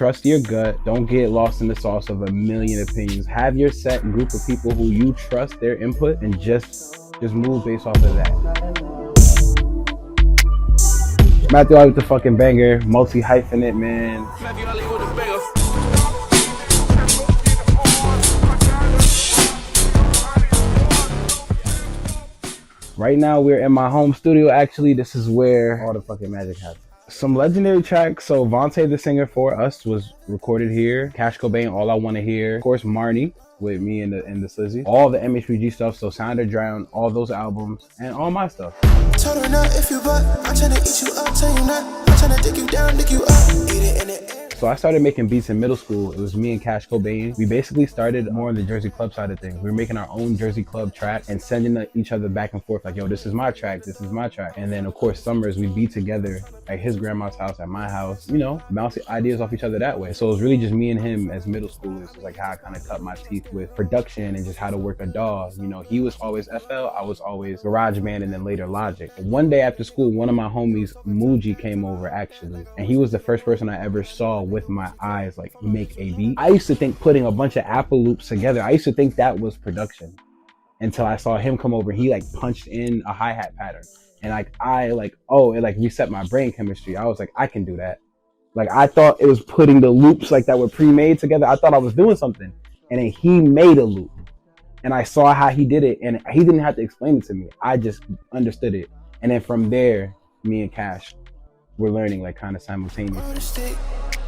trust your gut. Don't get lost in the sauce of a million opinions. Have your set group of people who you trust their input and just move based off of that. Matthew Ali with the fucking banger, multi-hyphenate, man. Right now we're in my home studio. Actually, this is where all the fucking magic happens. Some legendary tracks. So Vontae, the singer for Us, was recorded here. Cash Cobain, All I Wanna Hear. Of course, Marnie with me and the Slizzy. All the MHPG stuff. So Sound or Drown, all those albums, and all my stuff. Tell her not if you butt. I'm trying to eat you up, tell you not. I'm trying to dig you down, dig you up. Eat it in the air. So I started making beats in middle school. It was me and Cash Cobain. We basically started more on the Jersey Club side of things. We were making our own Jersey Club track and sending each other back and forth like, yo, this is my track, this is my track. And then of course, summers we'd be together at his grandma's house, at my house, you know, bouncing ideas off each other that way. So it was really just me and him as middle schoolers. It's like how I kind of cut my teeth with production and just how to work a DAW. You know, he was always FL, I was always GarageBand and then later Logic. One day after school, one of my homies, Muji, came over actually. And he was the first person I ever saw with my eyes like make a beat. I used to think putting a bunch of Apple loops together, I used to think that was production until I saw him come over. He like punched in a hi-hat pattern and like it like reset my brain chemistry. I was like, I can do that. Like I thought it was putting the loops like that were pre-made together. I thought I was doing something, and then he made a loop and I saw how he did it and he didn't have to explain it to me. I just understood it, and then from there me and Cash were learning like kind of simultaneously.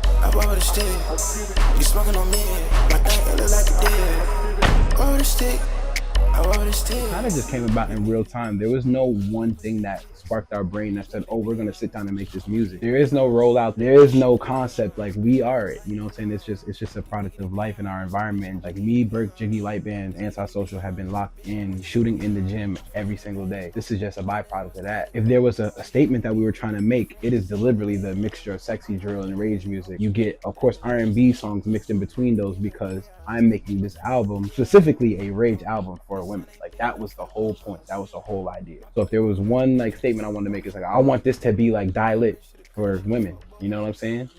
I bought a stick. You smoking on me. My thing look like a deer. Bought a stick. I bought a stick. Kind of just came about in real time. There was no one thing that sparked our brain that said, oh, we're gonna sit down and make this music. There is no rollout. There is no concept. Like we are it. You know what I'm saying? It's just a product of life in our environment. Like me, Burke, Jiggy, Light Band, Antisocial have been locked in, shooting in the gym every single day. This is just a byproduct of that. If there was a statement that we were trying to make, it is deliberately the mixture of sexy drill and rage music. You get, of course, R&B songs mixed in between those because I'm making this album, specifically a rage album for women. Like that was the whole point. That was the whole idea. So if there was one like statement I wanted to make, it's like, I want this to be like Die Lit for women. You know what I'm saying?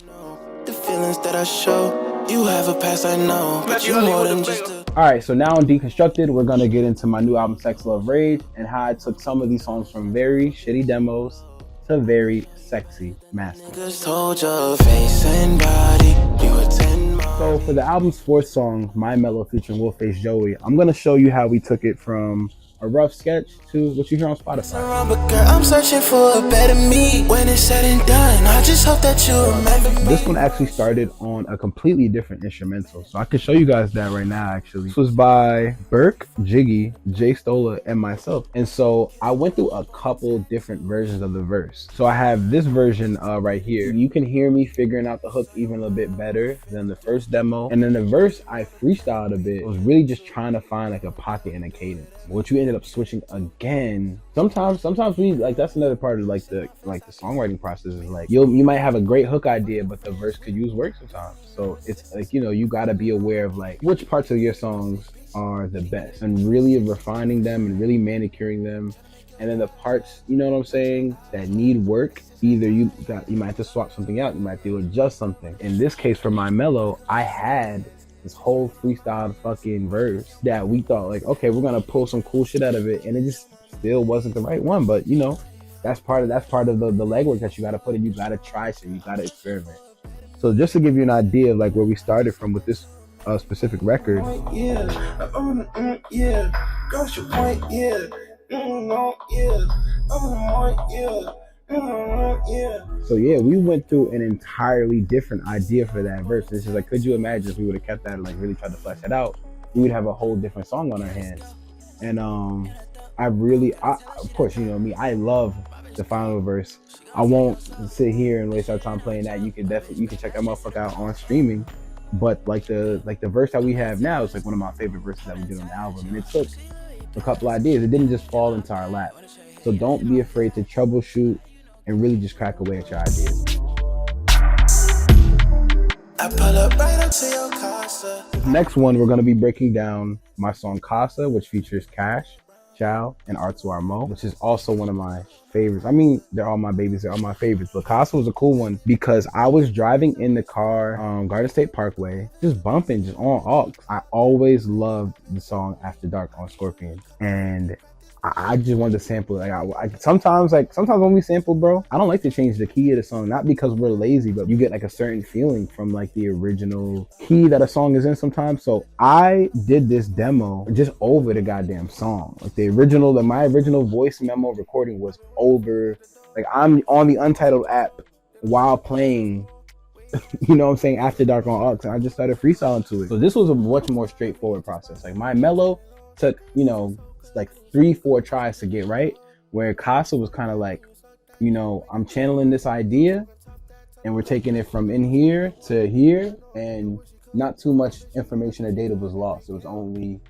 The feelings that I show, you have a past, I know, but you more than just a... All right, so now on Deconstructed, we're gonna get into my new album, Sex, Love, Rage, and how I took some of these songs from very shitty demos to very sexy masters. So for the album's fourth song, Mymellow featuring Wolfacejoeyy, I'm gonna show you how we took it from a rough sketch to what you hear on Spotify. I'm searching for a better me. When it's said and done, I just hope that you remember me. This one actually started on a completely different instrumental, so I can show you guys that right now. Actually, this was by Burke, Jiggy, Jay Stola, and myself. And so I went through a couple different versions of the verse. So I have this version right here. You can hear me figuring out the hook even a little bit better than the first demo. And then the verse I freestyled a bit. I was really just trying to find like a pocket and a cadence, which we ended up switching again. Sometimes we like, that's another part of like the songwriting process is like you might have a great hook idea, but the verse could use work sometimes. So it's like, you know, you got to be aware of like which parts of your songs are the best and really refining them and really manicuring them. And then the parts, you know what I'm saying, that need work, either you might have to swap something out, you might have to adjust something. In this case for Mymellow, I had this whole freestyle fucking verse that we thought like, okay, we're gonna pull some cool shit out of it, and it just still wasn't the right one. But you know, that's part of the legwork that you gotta put in. You gotta try shit, you gotta experiment. So just to give you an idea of like where we started from with this specific record. So yeah, we went through an entirely different idea for that verse. It's just like, could you imagine if we would have kept that and like really tried to flesh it out, we would have a whole different song on our hands. And of course, you know me, I love the final verse. I won't sit here and waste our time playing that. You can check that motherfucker out on streaming. But like the verse that we have now is like one of my favorite verses that we did on the album, and it took a couple ideas. It didn't just fall into our lap. So don't be afraid to troubleshoot and really just crack away at your ideas. I pull up right up to your Casa. Next one, we're gonna be breaking down my song Casa, which features Cash, Chow and R2R Moe, which is also one of my favorites. I mean, they're all my babies, they're all my favorites, but Casa was a cool one because I was driving in the car, Garden State Parkway, just bumping, just on aux. I always loved the song After Dark on Scorpion, and I just wanted to sample it. Like sometimes when we sample, bro, I don't like to change the key of the song, not because we're lazy, but you get like a certain feeling from like the original key that a song is in sometimes. So I did this demo just over the goddamn song. Like my original voice memo recording was over. Like I'm on the Untitled app while playing, you know what I'm saying, After Dark on aux, and I just started freestyling to it. So this was a much more straightforward process. Like Mymellow took, you know, like 3-4 tries to get right, where Casa was kind of like, you know, I'm channeling this idea and we're taking it from in here to here, and not too much information or data was lost. It was only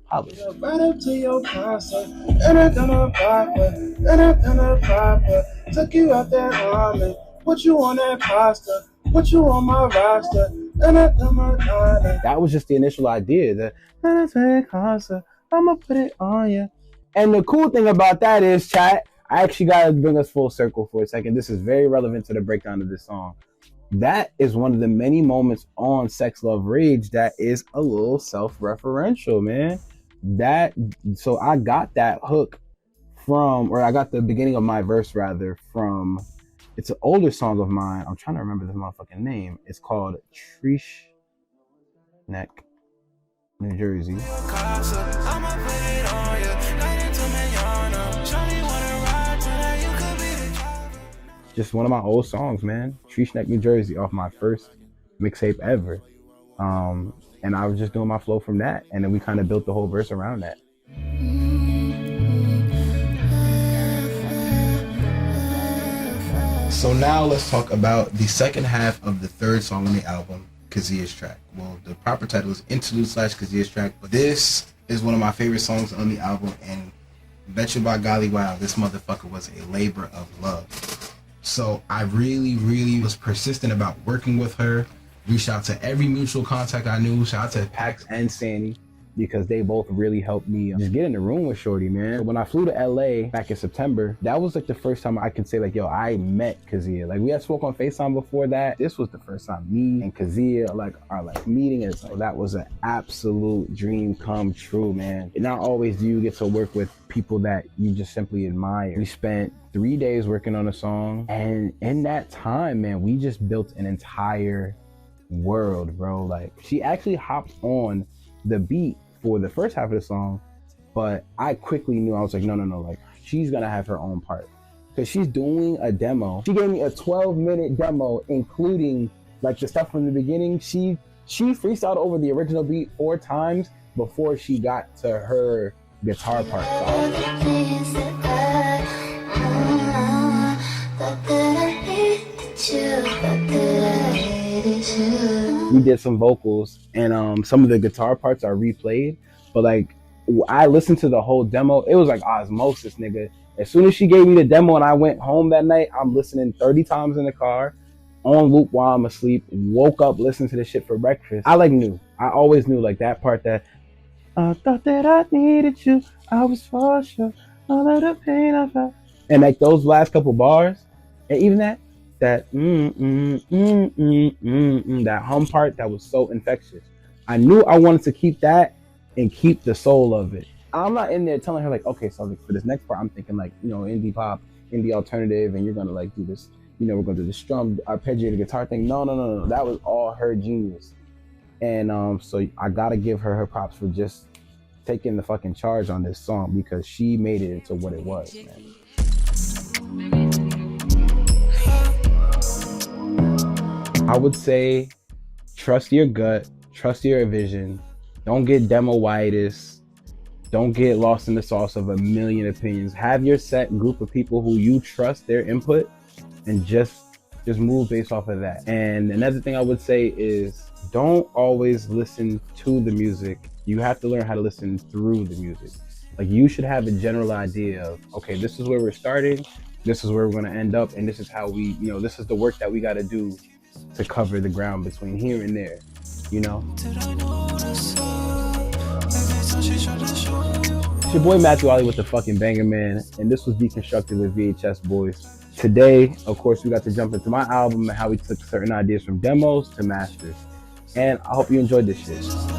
polish. Right up to your casa, and I'm gonna proper, took you out that ramen, put you on that pasta, put you on my roster, and that was just the initial idea. That I'ma put it on you. And the cool thing about that is, chat, I actually gotta bring us full circle for a second. This is very relevant to the breakdown of this song. That is one of the many moments on Sex, Love, Rage that is a little self-referential, man. So I got that hook from, or I got the beginning of my verse rather from, it's an older song of mine. I'm trying to remember the motherfucking name. It's called Trish Neck, New Jersey. Just one of my old songs, man. Trish Neck, New Jersey, off my first mixtape ever. And I was just doing my flow from that, and then we kind of built the whole verse around that. So now let's talk about the second half of the third song on the album, Kezia's track. Well, the proper title is Interlude / Kezia's track, but this is one of my favorite songs on the album, and bet you by golly wow, this motherfucker was a labor of love. So I really was persistent about working with her, reached out to every mutual contact I knew, shout out to Pax and Sandy, because they both really helped me just get in the room with shorty, man. When I flew to LA back in September, that was like the first time I could say like, yo, I met Kezia. Like we had spoke on FaceTime before that. This was the first time me and Kezia are meeting, and so that was an absolute dream come true, man. And not always do you get to work with people that you just simply admire. We spent 3 days working on a song, and in that time, man, we just built an entire world, bro. Like she actually hopped on the beat for the first half of the song, but I quickly knew, I was like, no, like she's gonna have her own part, because she's doing a demo. She gave me a 12-minute demo, including like the stuff from the beginning. She freestyled over the original beat 4 times before she got to her guitar part. We did some vocals, and some of the guitar parts are replayed, but like I listened to the whole demo. It was like osmosis, nigga. As soon as she gave me the demo and I went home that night, I'm listening 30 times in the car on loop while I'm asleep. Woke up listening to this shit for breakfast. I always knew like that part, that I thought that I needed you, I was for sure, all of the pain I felt, and like those last couple bars, and even that that hum part that was so infectious. I knew I wanted to keep that and keep the soul of it. I'm not in there telling her like, okay, so like for this next part, I'm thinking like, you know, indie pop, indie alternative, and you're gonna like do this, you know, we're gonna do the strum, arpeggiated guitar thing. No. That was all her genius. And so I gotta give her props for just taking the fucking charge on this song, because she made it into what it was, man. I would say trust your gut, trust your vision. Don't get demo-itis. Don't get lost in the sauce of a million opinions. Have your set group of people who you trust their input, and just move based off of that. And another thing I would say is don't always listen to the music. You have to learn how to listen through the music. Like you should have a general idea of, okay, this is where we're starting, this is where we're gonna end up, and this is how we, you know, this is the work that we gotta do to cover the ground between here and there, you know? It's your boy Matthew Ollie with the fucking Banger Man, and this was Deconstructed with Vhs Boyz. Today, of course, we got to jump into my album and how we took certain ideas from demos to masters. And I hope you enjoyed this shit.